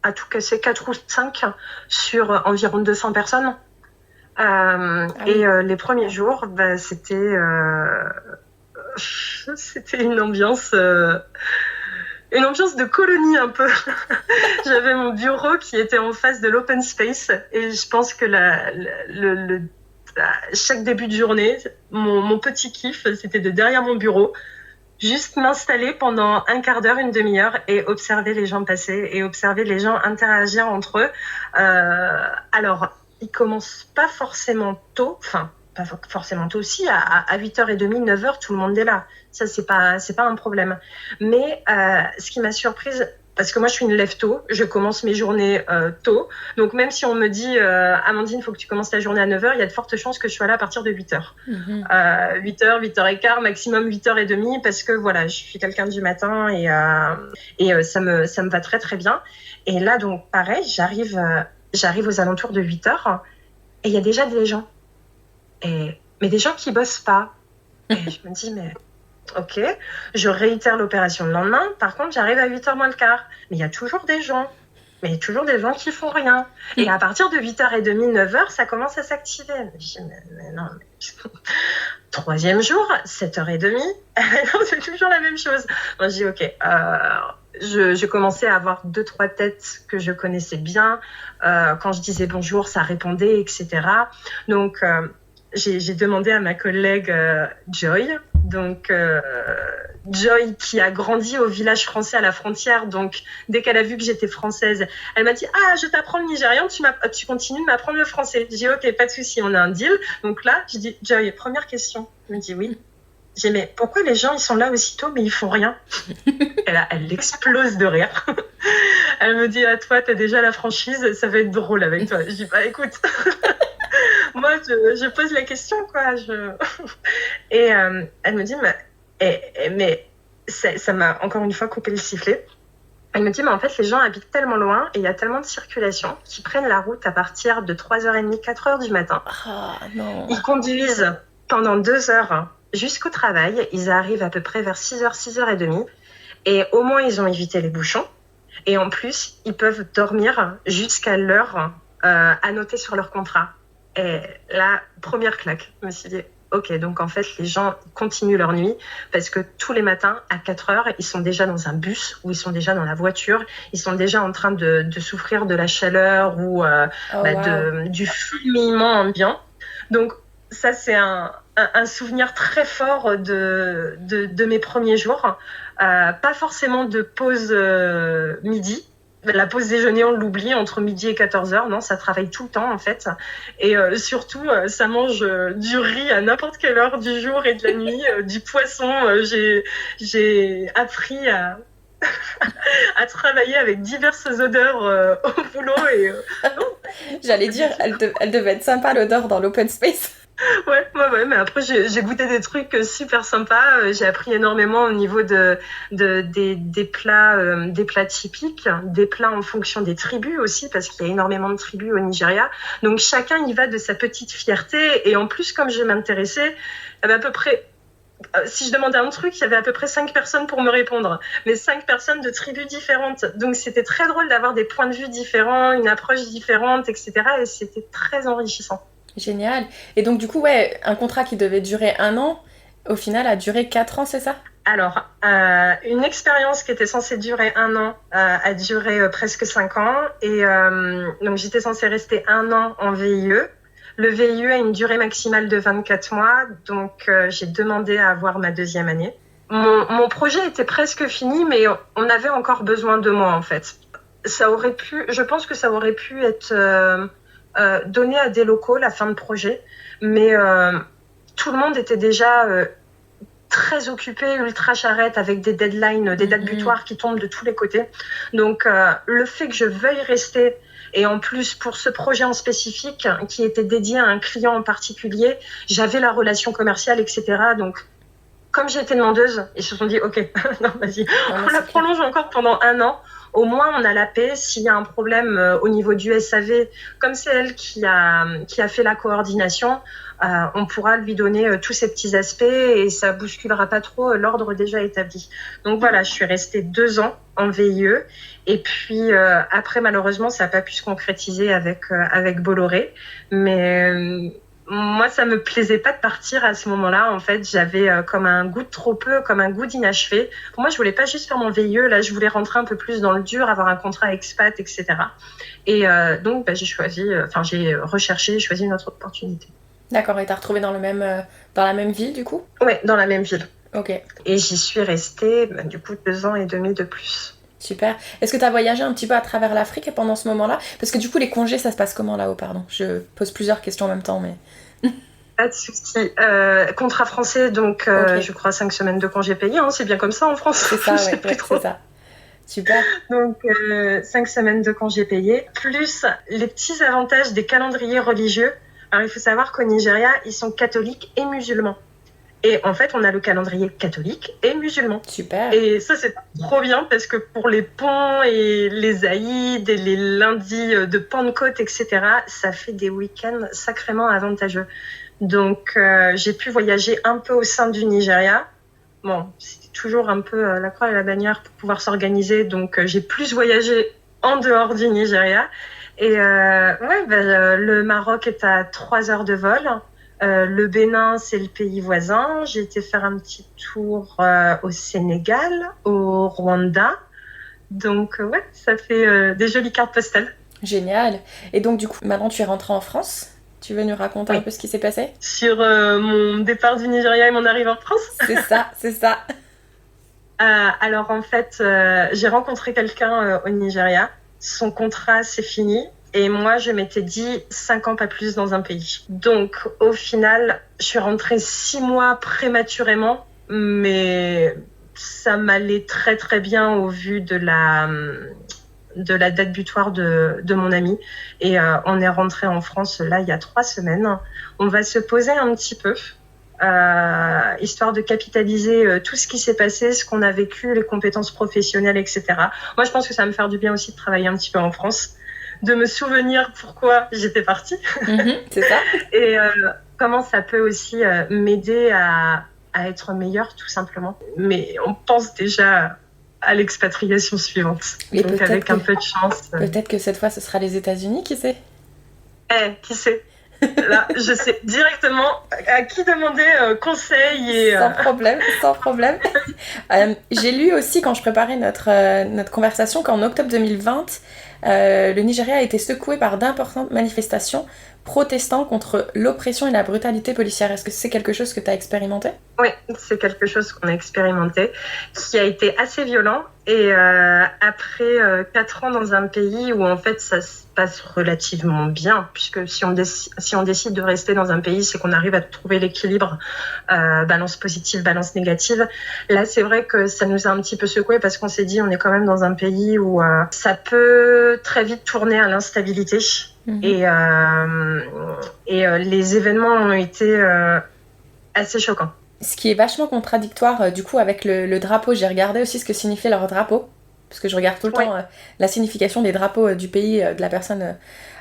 à tout casser 4 ou 5 sur environ 200 personnes. Et les premiers jours, c'était une ambiance. Une ambiance de colonie un peu. J'avais mon bureau qui était en face de l'open space et je pense que chaque début de journée, mon petit kiff, c'était de derrière mon bureau, juste m'installer pendant un quart d'heure, une demi-heure et observer les gens passer et observer les gens interagir entre eux. Alors, ils commencent pas forcément tôt, enfin, pas forcément tôt aussi, à 8h30, 9h, tout le monde est là. Ça, c'est pas un problème. Mais ce qui m'a surprise, parce que moi, je suis une lève-tôt, je commence mes journées tôt. Donc, même si on me dit, Amandine, il faut que tu commences ta journée à 9h, il y a de fortes chances que je sois là à partir de 8h. 8h, 8h15, maximum 8h30, parce que voilà, je suis quelqu'un du matin et ça me va très, très bien. Et là, donc, pareil, j'arrive aux alentours de 8h et il y a déjà des gens. Mais des gens qui bossent pas. Et je me dis, mais ok, je réitère l'opération le lendemain. Par contre, j'arrive à 8h moins le quart. Mais il y a toujours des gens. Mais il y a toujours des gens qui font rien. Et à partir de 8h30, 9h, ça commence à s'activer. Je dis, mais non. Troisième jour, 7h30, c'est toujours la même chose. Moi, je dis, ok, je commençais à avoir 2-3 têtes que je connaissais bien. Quand je disais bonjour, ça répondait, etc. Donc, j'ai demandé à ma collègue Joy, donc Joy qui a grandi au village français à la frontière, donc dès qu'elle a vu que j'étais française, elle m'a dit « Ah, je t'apprends le nigérian, tu continues de m'apprendre le français. » J'ai dit « Ok, pas de souci, on a un deal. » Donc là, je dis « Joy, première question. » Elle me dit « Oui. » J'ai dit « Mais pourquoi les gens, ils sont là aussitôt, mais ils font rien ?» Elle explose de rire. Elle me dit « Ah, toi, t'as déjà la franchise, ça va être drôle avec toi. » Je dis « Bah, écoute... » Moi, je pose la question, quoi. Et elle me dit, mais ça m'a encore une fois coupé le sifflet. Elle me dit, mais en fait, les gens habitent tellement loin et il y a tellement de circulation qu'ils prennent la route à partir de 3h30, 4h du matin. Non. Ils conduisent pendant 2 heures jusqu'au travail. Ils arrivent à peu près vers 6h, 6h30. Et au moins, ils ont évité les bouchons. Et en plus, ils peuvent dormir jusqu'à l'heure annotée sur leur contrat. Et la première claque, je me suis dit, ok, donc en fait, les gens continuent leur nuit parce que tous les matins, à 4h, ils sont déjà dans un bus ou ils sont déjà dans la voiture. Ils sont déjà en train de souffrir de la chaleur ou du fulminement ambiant. Donc, ça, c'est un souvenir très fort de mes premiers jours. Pas forcément de pause midi. La pause déjeuner, on l'oublie entre midi et 14h. Non, ça travaille tout le temps, en fait. Et surtout, ça mange du riz à n'importe quelle heure du jour et de la nuit, du poisson. J'ai appris à travailler avec diverses odeurs au boulot. Et, J'allais dire, elle devait être sympa, l'odeur dans l'open space. Ouais, mais après j'ai goûté des trucs super sympas. J'ai appris énormément au niveau des plats typiques, des plats en fonction des tribus aussi, parce qu'il y a énormément de tribus au Nigeria. Donc chacun y va de sa petite fierté. Et en plus, comme je m'intéressais, à peu près, si je demandais un truc, il y avait à peu près 5 personnes pour me répondre, mais 5 personnes de tribus différentes. Donc c'était très drôle d'avoir des points de vue différents, une approche différente, etc. Et c'était très enrichissant. Génial. Et donc, du coup, ouais, un contrat qui devait durer 1 an, au final, a duré 4 ans, c'est ça? Alors, une expérience qui était censée durer 1 an a duré presque 5 ans. Et donc, j'étais censée rester 1 an en VIE. Le VIE a une durée maximale de 24 mois. Donc, j'ai demandé à avoir ma deuxième année. Mon projet était presque fini, mais on avait encore besoin de moi, en fait. Je pense que ça aurait pu être donné à des locaux, la fin de projet. Mais tout le monde était déjà très occupé, ultra charrette, avec des deadlines, des dates butoirs qui tombent de tous les côtés. Donc, le fait que je veuille rester, et en plus pour ce projet en spécifique, qui était dédié à un client en particulier, j'avais la relation commerciale, etc. Donc, comme j'ai été demandeuse, ils se sont dit, ok, non, vas-y, on la prolonge encore pendant 1 an. Au moins, on a la paix. S'il y a un problème au niveau du SAV, comme c'est elle qui a fait la coordination, on pourra lui donner tous ces petits aspects et ça bousculera pas trop l'ordre déjà établi. Donc voilà, je suis restée 2 ans en VIE et puis après, malheureusement, ça n'a pas pu se concrétiser avec Bolloré. Mais moi, ça me plaisait pas de partir à ce moment-là. En fait, j'avais comme un goût de trop peu, comme un goût d'inachevé. Pour moi, je voulais pas juste faire mon VIE. Là, je voulais rentrer un peu plus dans le dur, avoir un contrat expat, etc. Et donc, j'ai recherché, et choisi une autre opportunité. D'accord, et t'as retrouvé dans la même ville, du coup? Ouais, dans la même ville. Ok. Et j'y suis restée, du coup, 2 ans et demi de plus. Super. Est-ce que tu as voyagé un petit peu à travers l'Afrique pendant ce moment-là? Parce que du coup, les congés, ça se passe comment là-haut? Pardon, je pose plusieurs questions en même temps, mais... Pas de souci. Contrat français, donc Ok. je crois 5 semaines de congés payés. C'est bien comme ça en France. C'est ça, Je sais ouais, plus ouais, trop. c'est ça. Super. Donc 5 semaines de congés payés, plus les petits avantages des calendriers religieux. Alors il faut savoir qu'au Nigeria, ils sont catholiques et musulmans. Et en fait, on a le calendrier catholique et musulman. Super. Et ça, c'est trop bien parce que pour les ponts et les Aïds et les lundis de Pentecôte, etc., ça fait des week-ends sacrément avantageux. Donc, j'ai pu voyager un peu au sein du Nigeria. Bon, c'était toujours un peu la croix et la bannière pour pouvoir s'organiser. Donc, j'ai plus voyagé en dehors du Nigeria. Et le Maroc est à 3 heures de vol. Le Bénin, c'est le pays voisin. J'ai été faire un petit tour au Sénégal, au Rwanda. Donc, ça fait des jolies cartes postales. Génial. Et donc, du coup, maintenant, tu es rentrée en France. Tu veux nous raconter un peu ce qui s'est passé? Sur mon départ du Nigeria et mon arrivée en France. C'est ça, c'est ça. Alors, en fait, j'ai rencontré quelqu'un au Nigeria. Son contrat, c'est fini. Et moi, je m'étais dit 5 ans, pas plus dans un pays. Donc, au final, je suis rentrée 6 mois prématurément, mais ça m'allait très, très bien au vu de la date butoir de mon ami. Et on est rentré en France, là, il y a 3 semaines. On va se poser un petit peu, histoire de capitaliser tout ce qui s'est passé, ce qu'on a vécu, les compétences professionnelles, etc. Moi, je pense que ça va me faire du bien aussi de travailler un petit peu en France, de me souvenir pourquoi j'étais partie. C'est ça. Et comment ça peut aussi m'aider à être meilleure, tout simplement. Mais on pense déjà à l'expatriation suivante. Et donc avec un peu de chance. Peut-être que cette fois, ce sera les États-Unis, qui sait? Qui sait? Là, je sais directement à qui demander conseil. Et, Sans problème, sans problème. J'ai lu aussi, quand je préparais notre conversation, qu'en octobre 2020, le Nigeria a été secoué par d'importantes manifestations protestant contre l'oppression et la brutalité policière. Est-ce que c'est quelque chose que tu as expérimenté? Oui, c'est quelque chose qu'on a expérimenté, qui a été assez violent. Et après 4 ans dans un pays où en fait ça se passe relativement bien, puisque si on décide de rester dans un pays, c'est qu'on arrive à trouver l'équilibre, balance positive, balance négative. Là, c'est vrai que ça nous a un petit peu secoué parce qu'on s'est dit on est quand même dans un pays où ça peut très vite tourner à l'instabilité. Et les événements ont été assez choquants. Ce qui est vachement contradictoire du coup avec le drapeau. J'ai regardé aussi ce que signifiait leur drapeau, parce que je regarde tout le temps la signification des drapeaux du pays de la personne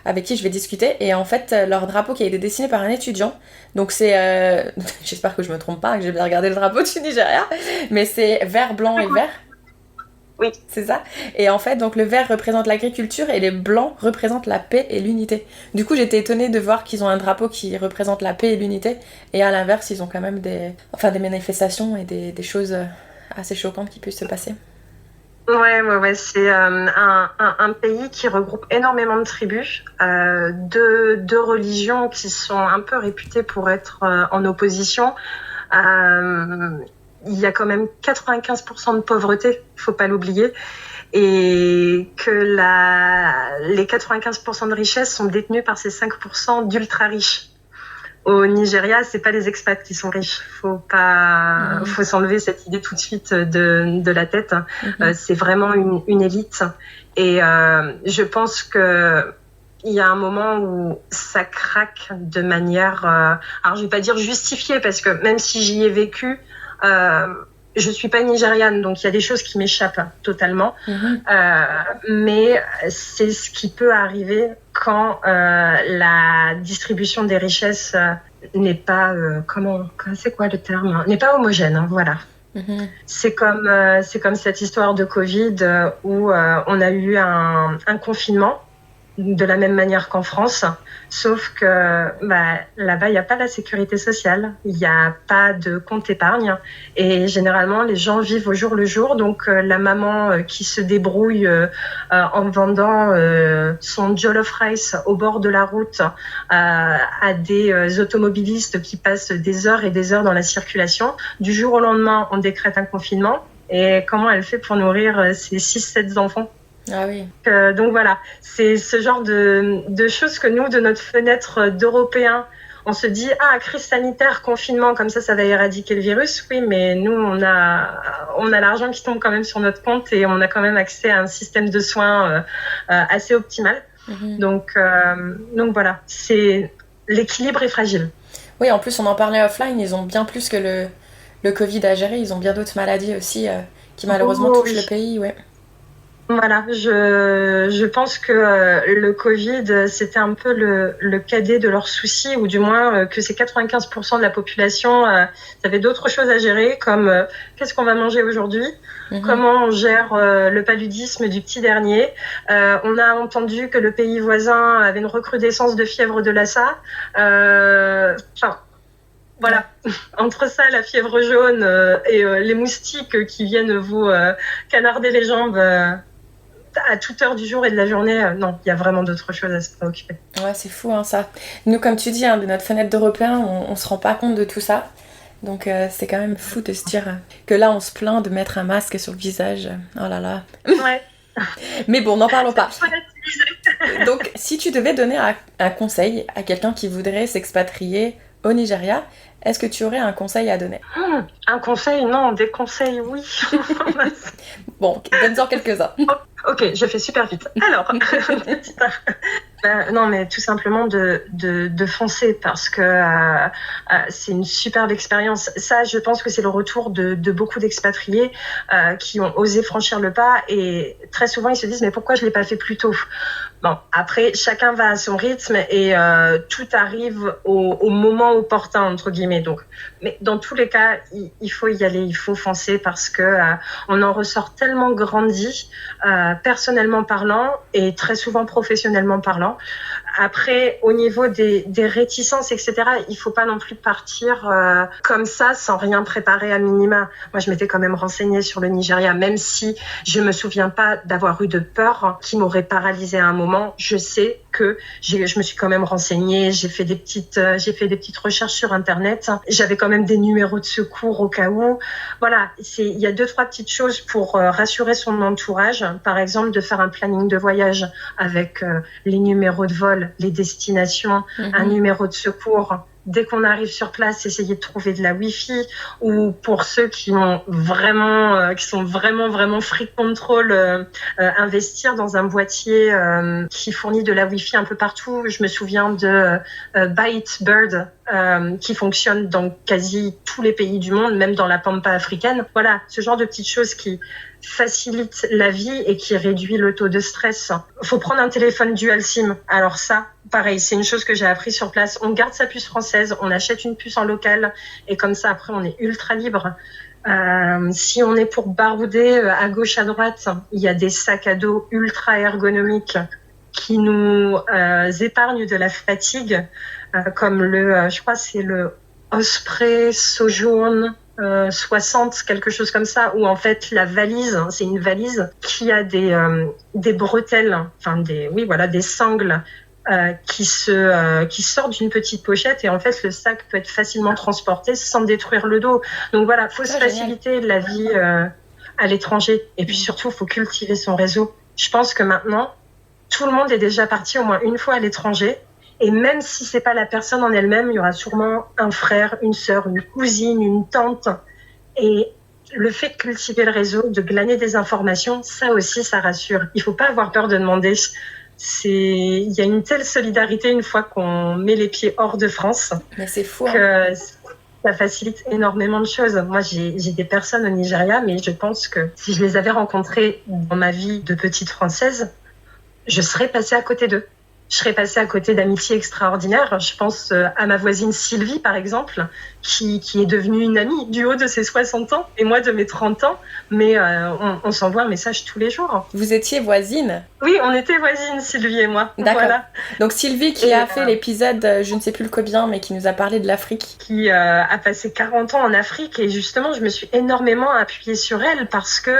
avec qui je vais discuter. Et en fait, leur drapeau qui a été dessiné par un étudiant, donc c'est... j'espère que je me trompe pas, que j'ai bien regardé le drapeau du Nigeria, mais c'est vert, blanc et vert. Oui. C'est ça. Et en fait, donc le vert représente l'agriculture et les blancs représentent la paix et l'unité. Du coup, j'étais étonnée de voir qu'ils ont un drapeau qui représente la paix et l'unité. Et à l'inverse, ils ont quand même des manifestations et des choses assez choquantes qui puissent se passer. Ouais. C'est un pays qui regroupe énormément de tribus, deux religions qui sont un peu réputées pour être en opposition. Il y a quand même 95% de pauvreté, il faut pas l'oublier, et que les 95% de richesse sont détenus par ces 5% d'ultra riches. Au Nigeria, c'est pas les expats qui sont riches. Faut s'enlever cette idée tout de suite de la tête. C'est vraiment une élite. Et je pense que il y a un moment où ça craque de manière, alors je vais pas dire justifiée, parce que même si j'y ai vécu, je suis pas nigériane, donc il y a des choses qui m'échappent totalement. Mais c'est ce qui peut arriver quand la distribution des richesses n'est pas c'est quoi le terme, n'est pas homogène, voilà. C'est comme cette histoire de Covid où on a eu un confinement de la même manière qu'en France, sauf que là-bas, il n'y a pas la sécurité sociale, il n'y a pas de compte épargne, et généralement, les gens vivent au jour le jour. Donc, la maman qui se débrouille en vendant son jollof rice au bord de la route à des automobilistes qui passent des heures et des heures dans la circulation, du jour au lendemain, on décrète un confinement, et comment elle fait pour nourrir ses 6-7 enfants ? Ah oui. Donc voilà, c'est ce genre de choses que nous, de notre fenêtre d'Européens, on se dit « Ah, crise sanitaire, confinement, comme ça va éradiquer le virus ». Oui, mais nous, on a l'argent qui tombe quand même sur notre compte et on a quand même accès à un système de soins assez optimal. Donc voilà, l'équilibre est fragile. Oui, en plus, on en parlait offline, ils ont bien plus que le Covid à gérer, ils ont bien d'autres maladies aussi qui malheureusement touchent le pays, ouais. Voilà, je pense que le Covid, c'était un peu le cadet de leurs soucis, ou du moins que ces 95% de la population avaient d'autres choses à gérer, comme qu'est-ce qu'on va manger aujourd'hui, comment on gère le paludisme du petit dernier. On a entendu que le pays voisin avait une recrudescence de fièvre de Lassa. Voilà, entre ça, la fièvre jaune et les moustiques qui viennent vous canarder les jambes à toute heure du jour et de la journée, non, il y a vraiment d'autres choses à se préoccuper. Ouais, c'est fou, hein, ça. Nous, comme tu dis, de notre fenêtre d'Européens, on se rend pas compte de tout ça. Donc, c'est quand même fou de se dire que là, on se plaint de mettre un masque sur le visage. Oh là là. Ouais. Mais bon, n'en parlons pas. Donc, si tu devais donner un conseil à quelqu'un qui voudrait s'expatrier au Nigeria, est-ce que tu aurais un conseil à donner ? Un conseil, non. Des conseils, oui. Bon, donne-en quelques-uns. Ok, je fais super vite. Alors, non, mais tout simplement de foncer, parce que c'est une superbe expérience. Ça, je pense que c'est le retour de beaucoup d'expatriés qui ont osé franchir le pas, et très souvent ils se disent mais pourquoi je l'ai pas fait plus tôt ? Bon, après, chacun va à son rythme et tout arrive au moment opportun, entre guillemets. Donc, mais dans tous les cas, il faut y aller, il faut foncer, parce que on en ressort tellement grandi, personnellement parlant et très souvent professionnellement parlant. Après, au niveau des réticences, etc., il faut pas non plus partir comme ça, sans rien préparer à minima. Moi, je m'étais quand même renseignée sur le Nigeria, même si je me souviens pas d'avoir eu de peur qui m'aurait paralysée à un moment. Je sais que je me suis quand même renseignée, j'ai fait des petites recherches sur Internet. J'avais quand même des numéros de secours au cas où. Voilà, il y a 2-3 petites choses pour rassurer son entourage. Par exemple, de faire un planning de voyage avec les numéros de vol, les destinations, un numéro de secours. Dès qu'on arrive sur place, essayer de trouver de la Wi-Fi, ou pour ceux qui sont vraiment free control, investir dans un boîtier qui fournit de la Wi-Fi un peu partout. Je me souviens de Bytebird qui fonctionne dans quasi tous les pays du monde, même dans la pampa africaine. Voilà, ce genre de petites choses qui facilite la vie et qui réduit le taux de stress. Faut prendre un téléphone dual SIM. Alors ça, pareil, c'est une chose que j'ai appris sur place. On garde sa puce française, on achète une puce en local, et comme ça, après, on est ultra libre. Si on est pour barouder à gauche, à droite, il y a des sacs à dos ultra ergonomiques qui nous épargnent de la fatigue, comme je crois c'est le Osprey Sojourn 60, quelque chose comme ça, où en fait la valise, c'est une valise qui a des bretelles, enfin des sangles qui sortent d'une petite pochette, et en fait le sac peut être facilement transporté sans détruire le dos. Donc voilà, faut se faciliter la vie à l'étranger, et puis surtout faut cultiver son réseau. Je pense que maintenant tout le monde est déjà parti au moins une fois à l'étranger. Et même si c'est pas la personne en elle-même, il y aura sûrement un frère, une sœur, une cousine, une tante. Et le fait de cultiver le réseau, de glaner des informations, ça aussi, ça rassure. Il faut pas avoir peur de demander. Il y a une telle solidarité une fois qu'on met les pieds hors de France. Mais c'est fou. Que ça facilite énormément de choses. Moi, j'ai des personnes au Nigeria, mais je pense que si je les avais rencontrées dans ma vie de petite Française, je serais passée à côté d'eux. Je serais passée à côté d'amitiés extraordinaires. Je pense à ma voisine Sylvie, par exemple, qui est devenue une amie du haut de ses 60 ans et moi de mes 30 ans. Mais on s'envoie un message tous les jours. Vous étiez voisines ? Oui, on était voisines, Sylvie et moi. D'accord. Voilà. Donc Sylvie qui a fait l'épisode, je ne sais plus le combien, mais qui nous a parlé de l'Afrique. Qui a passé 40 ans en Afrique, et justement, je me suis énormément appuyée sur elle parce que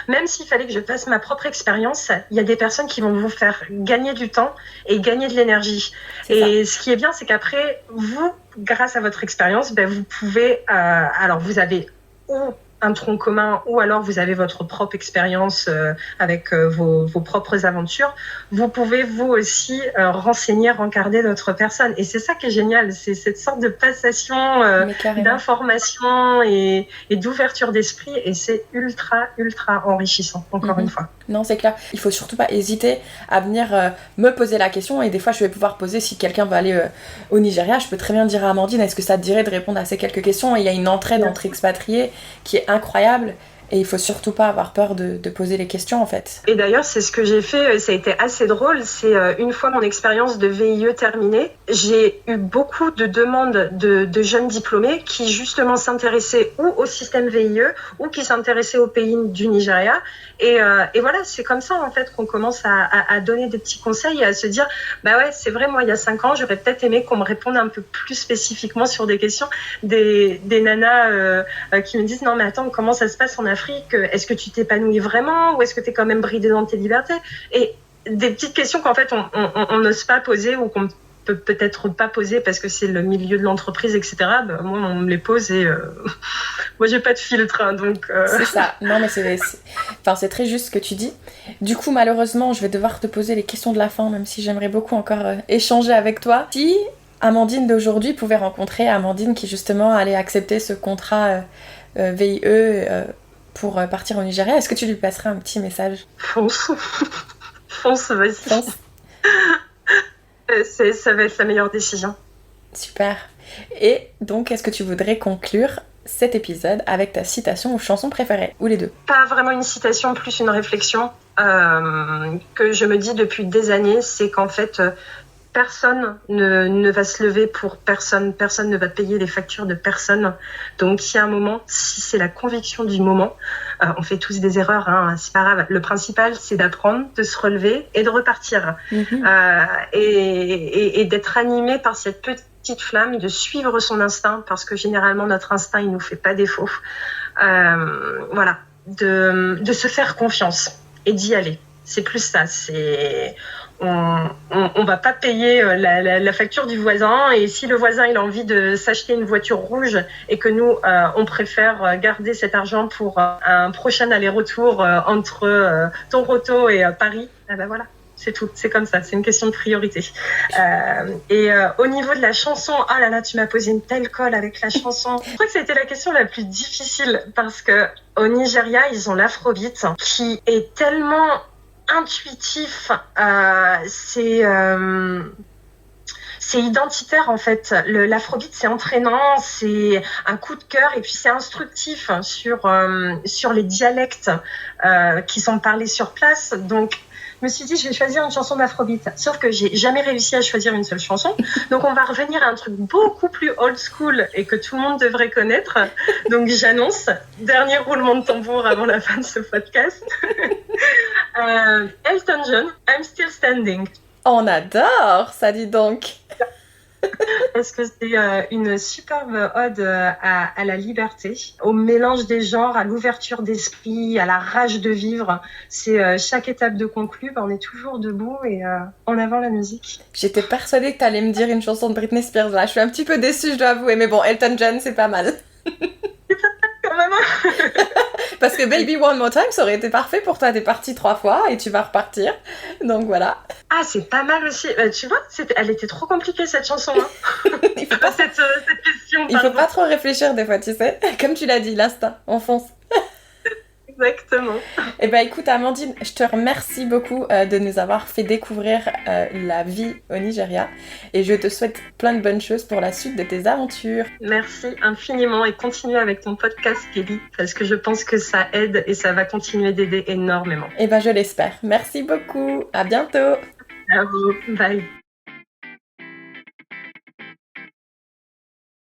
même s'il fallait que je fasse ma propre expérience, il y a des personnes qui vont vous faire gagner du temps et gagner de l'énergie. Et ce qui est bien, c'est qu'après, vous, grâce à votre expérience, vous pouvez... alors, vous avez ou un tronc commun, ou alors vous avez votre propre expérience avec vos propres aventures, vous pouvez vous aussi renseigner, rencarder d'autres personnes. Et c'est ça qui est génial, c'est cette sorte de passation d'informations et d'ouverture d'esprit, et c'est ultra, ultra enrichissant, encore une fois. Non, c'est clair. Il faut surtout pas hésiter à venir me poser la question, et des fois je vais pouvoir poser, si quelqu'un veut aller au Nigeria, je peux très bien dire à Amandine, est-ce que ça te dirait de répondre à ces quelques questions ? Et il y a une entraide entre expatriés qui est incroyable, et il faut surtout pas avoir peur de poser les questions en fait. Et d'ailleurs, c'est ce que j'ai fait, ça a été assez drôle, c'est une fois mon expérience de VIE terminée, j'ai eu beaucoup de demandes de jeunes diplômés qui justement s'intéressaient ou au système VIE ou qui s'intéressaient au pays du Nigeria, et voilà, c'est comme ça en fait qu'on commence à donner des petits conseils et à se dire, bah ouais, c'est vrai, moi il y a 5 ans, j'aurais peut-être aimé qu'on me réponde un peu plus spécifiquement sur des questions, des nanas qui me disent, non mais attends, comment ça se passe en Afrique ? Est-ce que tu t'épanouis vraiment, ou est-ce que tu es quand même bridé dans tes libertés ? Et des petites questions qu'en fait on n'ose pas poser, ou qu'on peut peut-être pas poser parce que c'est le milieu de l'entreprise, etc. Moi on me les pose, et moi j'ai pas de filtre, hein, donc C'est ça. Non mais c'est très juste ce que tu dis. Du coup, malheureusement, je vais devoir te poser les questions de la fin, même si j'aimerais beaucoup encore échanger avec toi. Si Amandine d'aujourd'hui pouvait rencontrer Amandine qui justement allait accepter ce contrat VIE pour partir au Nigeria, est-ce que tu lui passerais un petit message ? Fonce, vas-y. Fonce. Ça va être la meilleure décision. Super. Et donc, est-ce que tu voudrais conclure cet épisode avec ta citation ou chanson préférée, ou les deux ? Pas vraiment une citation, plus une réflexion que je me dis depuis des années, c'est qu'en fait, personne ne va se lever pour personne, personne ne va payer les factures de personne. Donc il y a un moment, si c'est la conviction du moment, on fait tous des erreurs, hein, c'est pas grave. Le principal, c'est d'apprendre, de se relever et de repartir. Et d'être animé par cette petite flamme, de suivre son instinct, parce que généralement notre instinct, il nous fait pas défaut. Voilà, de se faire confiance et d'y aller. C'est plus ça, c'est... On va pas payer la facture du voisin, et si le voisin il a envie de s'acheter une voiture rouge et que nous on préfère garder cet argent pour un prochain aller-retour entre Toronto et Paris, voilà, c'est tout, c'est comme ça, c'est une question de priorité. Et au niveau de la chanson, oh là là, tu m'as posé une telle colle avec la chanson. Je crois que ça a été la question la plus difficile, parce que au Nigeria ils ont l'afrobeat qui est tellement intuitif, c'est identitaire en fait. L'afrobeat, c'est entraînant, c'est un coup de cœur, et puis c'est instructif sur les dialectes qui sont parlés sur place. Donc me suis dit, je vais choisir une chanson d'Afrobeat. Sauf que j'ai jamais réussi à choisir une seule chanson. Donc, on va revenir à un truc beaucoup plus old school et que tout le monde devrait connaître. Donc, j'annonce, dernier roulement de tambour avant la fin de ce podcast. Elton John, I'm Still Standing. On adore, ça dit donc. Parce que c'est une superbe ode à la liberté, au mélange des genres, à l'ouverture d'esprit, à la rage de vivre. C'est chaque étape de conclu, on est toujours debout et en avant la musique. J'étais persuadée que t'allais me dire une chanson de Britney Spears là. Je suis un petit peu déçue, je dois avouer. Mais bon, Elton John, c'est pas mal. Quand même. Parce que Baby One More Time, ça aurait été parfait pour toi. T'es partie 3 fois et tu vas repartir. Donc voilà. Ah, c'est pas mal aussi. Tu vois, elle était trop compliquée cette chanson. Hein. Il faut pas... cette question. Il faut pas trop réfléchir des fois, tu sais. Comme tu l'as dit, l'instinct, on fonce. Exactement. Eh ben écoute Amandine, je te remercie beaucoup de nous avoir fait découvrir la vie au Nigeria et je te souhaite plein de bonnes choses pour la suite de tes aventures. Merci infiniment et continue avec ton podcast Kelly parce que je pense que ça aide et ça va continuer d'aider énormément. Eh ben je l'espère. Merci beaucoup, à bientôt. À vous, bye.